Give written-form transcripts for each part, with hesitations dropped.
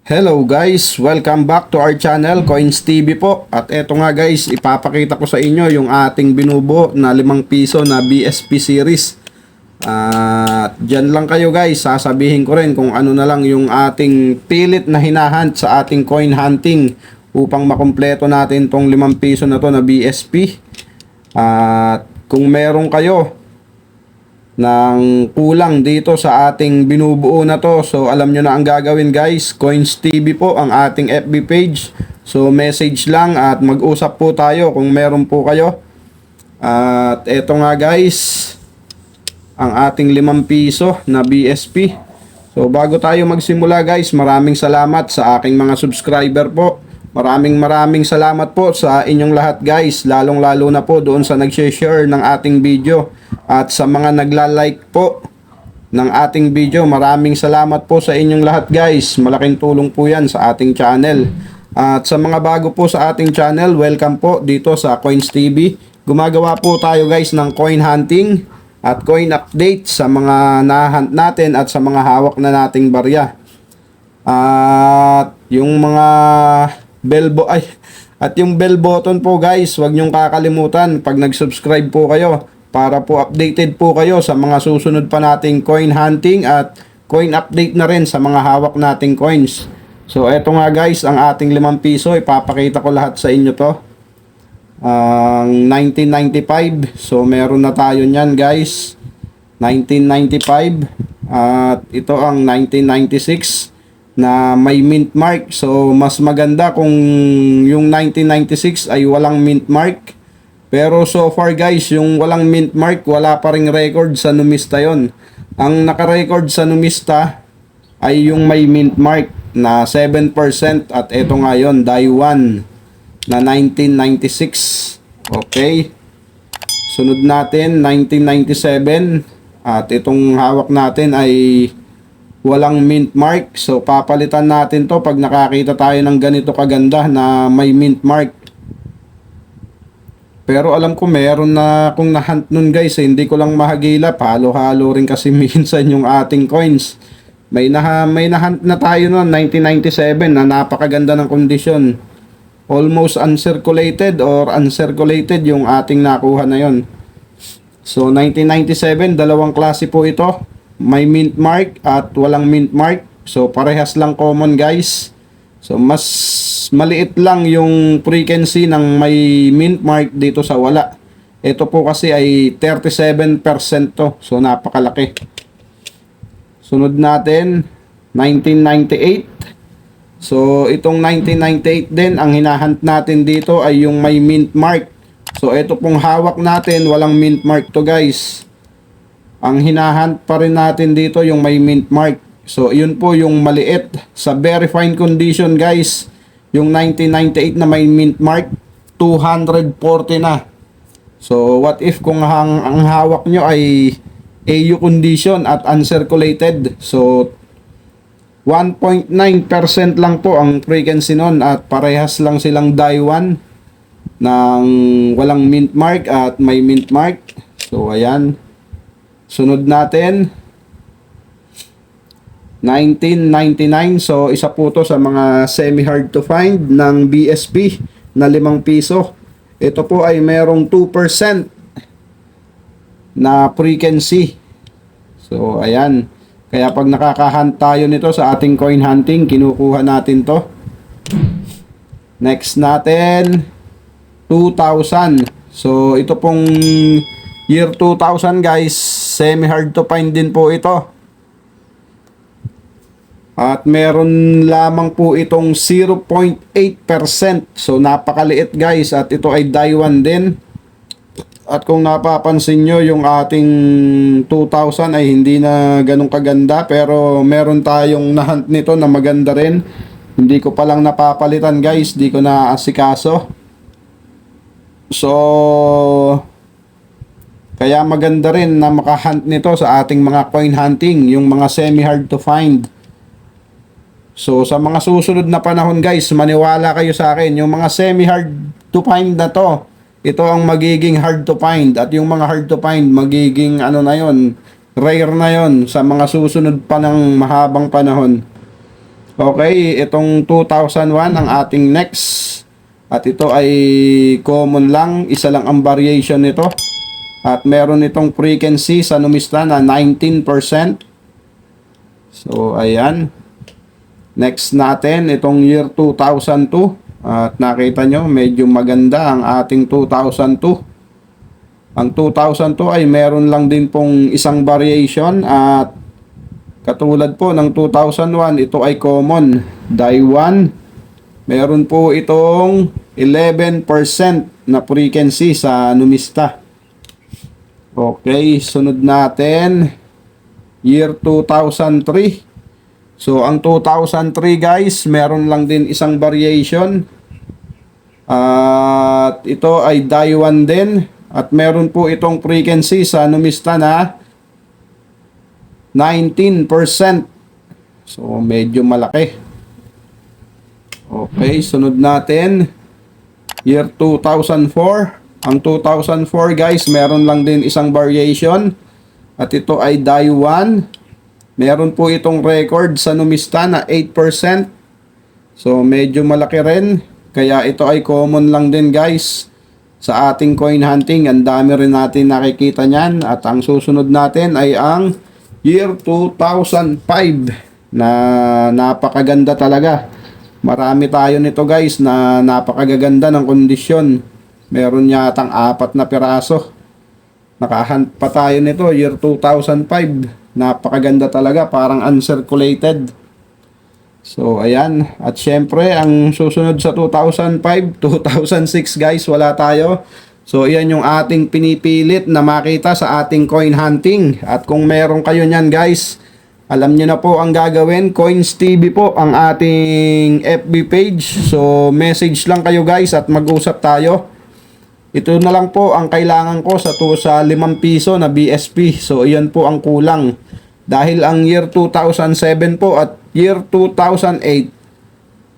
Hello guys, welcome back to our channel, Coins TV po. At eto nga guys, ipapakita ko sa inyo yung ating binubuo na 5 piso na BSP series. At dyan lang kayo guys, sasabihin ko rin kung ano na lang yung ating pilit na hinahunt sa ating coin hunting upang makumpleto natin tong 5 piso na to na BSP. At kung meron kayo ng kulang dito sa ating binubuo na to, so alam nyo na ang gagawin guys. Coins TV po ang ating FB page, so message lang at mag-usap po tayo kung meron po kayo. At eto nga guys, ang ating 5 piso na BSP. So bago tayo magsimula guys, maraming salamat sa aking mga subscriber po. Maraming salamat po sa inyong lahat guys, lalong lalo na po doon sa nag-share ng ating video at sa mga nagla-like po ng ating video. Maraming salamat po sa inyong lahat guys, malaking tulong po yan sa ating channel. At sa mga bago po sa ating channel, welcome po dito sa Coins TV. Gumagawa po tayo guys ng coin hunting at coin update sa mga nahunt natin at sa mga hawak na nating barya. At yung mga yung bell button po guys, huwag nyong kakalimutan pag nag-subscribe po kayo para po updated po kayo sa mga susunod pa nating coin hunting at coin update na rin sa mga hawak nating coins. So eto nga guys, ang ating 5 piso, ipapakita ko lahat sa inyo to. Ang 1995, so meron na tayo nyan guys, 1995, at ito ang 1996 na may mint mark. So mas maganda kung yung 1996 ay walang mint mark, pero so far guys, yung walang mint mark, wala pa ring record sa numista yon. Ang naka-record sa numista ay yung may mint mark na 7%, at ito nga yun, die 1 na 1996. Okay, sunod natin 1997, at itong hawak natin ay walang mint mark. So papalitan natin to pag nakakita tayo ng ganito kaganda na may mint mark. Pero alam ko meron na kung nahunt nun guys, hindi ko lang mahagilap. Halo-halo rin kasi minsan yung ating coins. May nahunt na tayo noon 1997 na napakaganda ng kondisyon. Almost uncirculated or uncirculated yung ating nakuha na yon. So 1997, dalawang klase po ito. May mint mark at walang mint mark. So parehas lang common guys. So mas maliit lang yung frequency ng may mint mark dito sa wala. Ito po kasi ay 37% to. So napakalaki. Sunod natin 1998. So itong 1998 din, ang hinahunt natin dito ay yung may mint mark. So ito pong hawak natin, walang mint mark to guys. Ang hinahunt pa rin natin dito yung may mint mark. So yun po yung maliit. Sa very fine condition guys, yung 1998 na may mint mark, 240 na. So what if kung ang hawak nyo ay AU condition at uncirculated? So 1.9% lang po ang frequency nun, at parehas lang silang die 1 ng walang mint mark at may mint mark. So ayan. Sunod natin 1999. So isa po to sa mga semi hard to find ng BSP na 5 piso. Ito po ay merong 2% na frequency. So ayan, kaya pag nakakahunt tayo nito sa ating coin hunting, kinukuha natin to. Next natin 2000. So ito pong year 2000 guys, semi hard to find din po ito. At meron lamang po itong 0.8%. So napakaliit guys, at ito ay die 1 din. At kung napapansin nyo, yung ating 2000 ay hindi na ganun kaganda, pero meron tayong nahunt nito na maganda rin. Hindi ko palang napapalitan guys, di ko na asikaso. So kaya maganda rin na makahunt nito sa ating mga coin hunting, yung mga semi hard to find. So sa mga susunod na panahon guys, maniwala kayo sa akin, yung mga semi hard to find na to, ito ang magiging hard to find, at yung mga hard to find magiging ano na yon, rare na yon sa mga susunod pa ng mahabang panahon. Okay, itong 2001 ang ating next. At ito ay common lang, isa lang ang variation nito. At meron itong frequency sa numista na 19%. So, ayan. Next natin, itong year 2002. At nakita nyo, medyo maganda ang ating 2002. Ang 2002 ay meron lang din pong isang variation. At katulad po ng 2001, ito ay common. Die 1. Meron po itong 11% na frequency sa numista. Okay, sunod natin, year 2003. So, ang 2003 guys, meron lang din isang variation. At ito ay die 1 din. At meron po itong frequency sa numista na 19%. So, medyo malaki. Okay, sunod natin, year 2004. Ang 2004 guys, meron lang din isang variation. At ito ay die 1. Meron po itong record sa numista na 8%. So medyo malaki rin. Kaya ito ay common lang din guys sa ating coin hunting. Ang dami rin natin nakikita niyan. At ang susunod natin ay ang year 2005 na napakaganda talaga. Marami tayo nito guys na napakaganda ng kondisyon. Meron yatang 4 na piraso. Nakahunt pa tayo nito, year 2005. Napakaganda talaga, parang uncirculated. So, ayan. At syempre, ang susunod sa 2005, 2006 guys, wala tayo. So, ayan yung ating pinipilit na makita sa ating coin hunting. At kung meron kayo nyan guys, alam nyo na po ang gagawin. Coins TV po ang ating FB page. So, message lang kayo guys at mag-usap tayo. Ito na lang po ang kailangan ko sa 5 piso na BSP. So, iyan po ang kulang. Dahil ang year 2007 po at year 2008,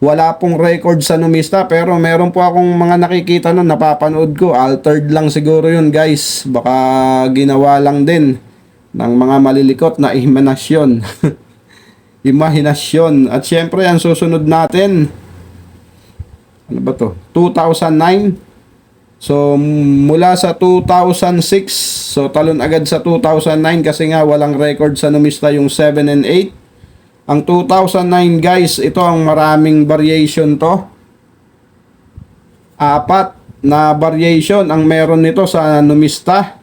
wala pong record sa numista. Pero meron po akong mga nakikita nun, napapanood ko. Altered lang siguro yun guys. Baka ginawa lang din ng mga malilikot na imahinasyon. Imahinasyon. At syempre, ang susunod natin, ano ba to? 2009. So, mula sa 2006, so talon agad sa 2009 kasi nga walang record sa numista yung 7 and 8. Ang 2009 guys, ito ang maraming variation to. 4 na variation ang meron nito sa numista.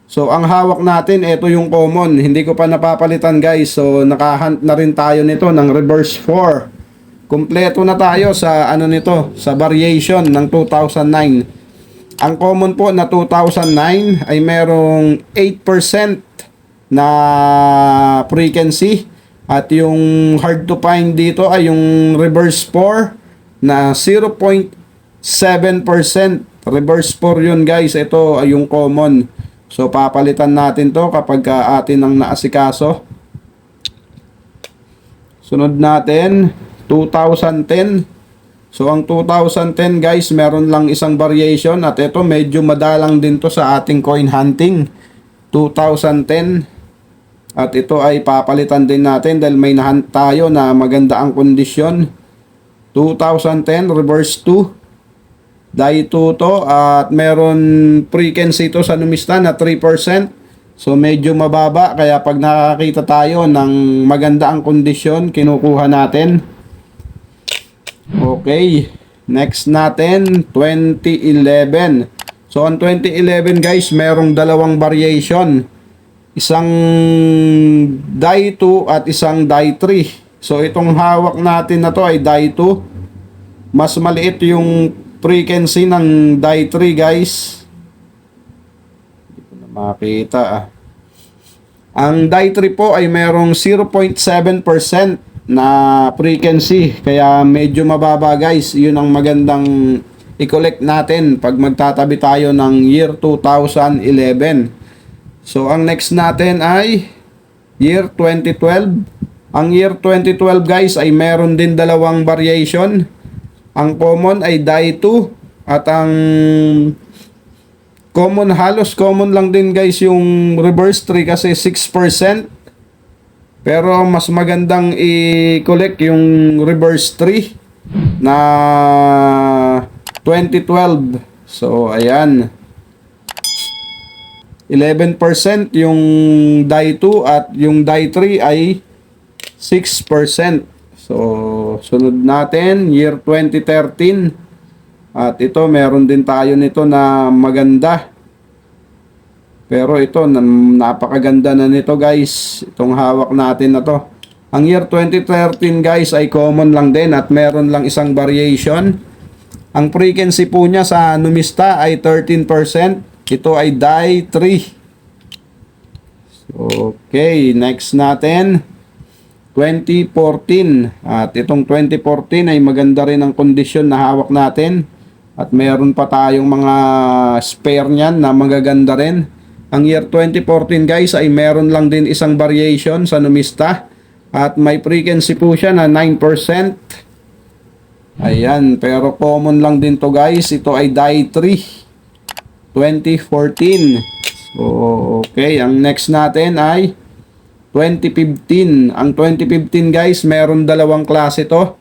So, ang hawak natin, ito yung common. Hindi ko pa napapalitan guys. So, nakahunt na rin tayo nito ng reverse 4. Kompleto na tayo sa ano nito, sa variation ng 2009. Ang common po na 2009 ay merong 8% na frequency at yung hard to find dito ay yung reverse 4 na 0.7%. Reverse 4 yun guys, ito ay yung common. So papalitan natin to kapag atin ang naasikaso. Sunod natin 2010. So ang 2010 guys, meron lang isang variation at ito medyo madalang din to sa ating coin hunting. 2010. At ito ay papalitan din natin dahil may nahunt tayo na maganda ang kondisyon. 2010 reverse 2. Die 2 to at meron frequency to sa numista na 3%. So medyo mababa kaya pag nakakita tayo ng maganda ang kondisyon, kinukuha natin. Okay, next natin 2011. So on 2011 guys, merong dalawang variation. Isang die 2 at isang die 3. So itong hawak natin na to ay die 2. Mas maliit yung frequency ng die 3 guys. Hindi ko na makita Ang die 3 po ay merong 0.7% na frequency. Kaya medyo mababa guys. Yun ang magandang i-collect natin pag magtatabi tayo ng year 2011. So ang next natin ay year 2012. Ang year 2012 guys ay meron din dalawang variation. Ang common ay die 2 at ang common, halos common lang din guys yung reverse 3 kasi 6%. Pero mas magandang i-collect yung reverse 3 na 2012. So, ayan. 11% yung die 2 at yung die 3 ay 6%. So, sunod natin, year 2013. At ito, meron din tayo nito na maganda. Pero ito, napakaganda na nito guys. Itong hawak natin na to. Ang year 2013 guys ay common lang din at meron lang isang variation. Ang frequency po niya sa Numista ay 13%. Ito ay die 3. Okay, next natin. 2014. At itong 2014 ay maganda rin ang kondisyon na hawak natin. At meron pa tayong mga spare niyan na magaganda rin. Ang year 2014 guys ay meron lang din isang variation sa Numista. At may frequency po siya na 9%. Ayan, pero common lang din to guys. Ito ay die 3. 2014. So, okay. Ang next natin ay 2015. Ang 2015 guys, meron dalawang klase to.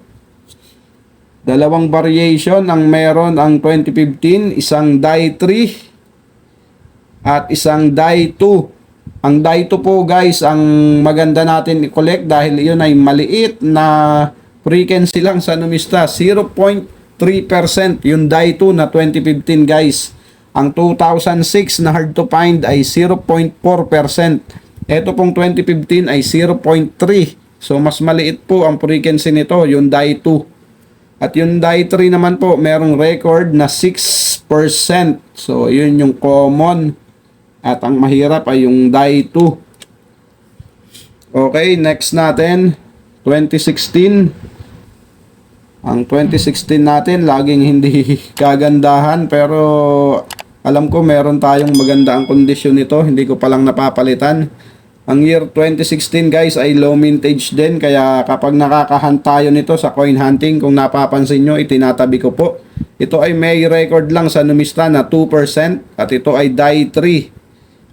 Dalawang variation ang meron ang 2015. Isang die 3 at isang die 2. Ang die 2 po guys, ang maganda natin i-collect dahil yun ay maliit na frequency lang sa Numista. 0.3% yung die 2 na 2015 guys. Ang 2006 na hard to find ay 0.4%. Ito pong 2015 ay 0.3. So mas maliit po ang frequency nito, yung die 2. At yung die 3 naman po, merong record na 6%. So yun yung common. At ang mahirap ay yung die 2. Okay, next natin, 2016. Ang 2016 natin, laging hindi kagandahan. Pero alam ko meron tayong maganda ang kondisyon nito. Hindi ko palang napapalitan. Ang year 2016 guys ay low mintage din. Kaya kapag nakakahunt tayo nito sa coin hunting, kung napapansin nyo, itinatabi ko po. Ito ay may record lang sa Numista na 2%. At ito ay die 3.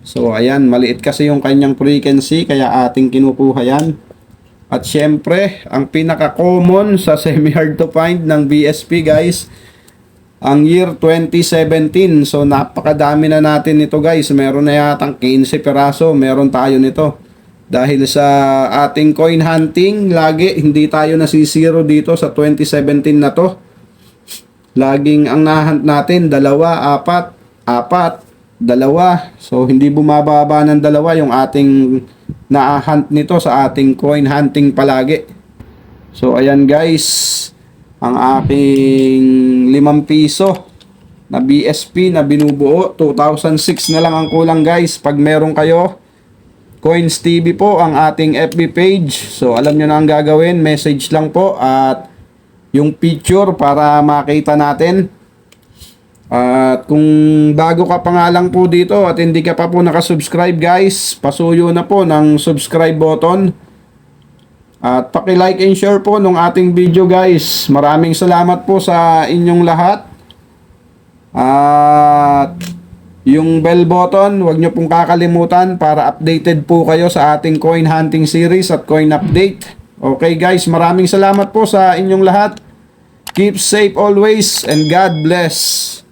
So ayan, maliit kasi yung kanyang frequency. Kaya ating kinukuha yan. At syempre, ang pinaka-common sa semi-hard to find ng BSP guys, ang year 2017. So napakadami na natin nito guys. Meron na yatang 15 peraso. Meron tayo nito. Dahil sa ating coin hunting, lagi hindi tayo nasisiro dito sa 2017 na to. Laging ang nahunt natin, 2, 4, 4, 2. So hindi bumababa ng 2 yung ating na-hunt nito sa ating coin hunting palagi. So ayan guys, ang aking 5 piso na BSP na binubuo, 2006 na lang ang kulang guys. Pag meron kayo, Coins TV po ang ating FB page. So alam nyo na ang gagawin, message lang po at yung picture para makita natin. At kung bago ka pa nga lang po dito at hindi ka pa po nakasubscribe guys, pasuyo na po ng subscribe button. At paki-like and share po nung ating video guys. Maraming salamat po sa inyong lahat. At yung bell button, huwag nyo pong kakalimutan para updated po kayo sa ating coin hunting series at coin update. Okay guys, maraming salamat po sa inyong lahat. Keep safe always and God bless.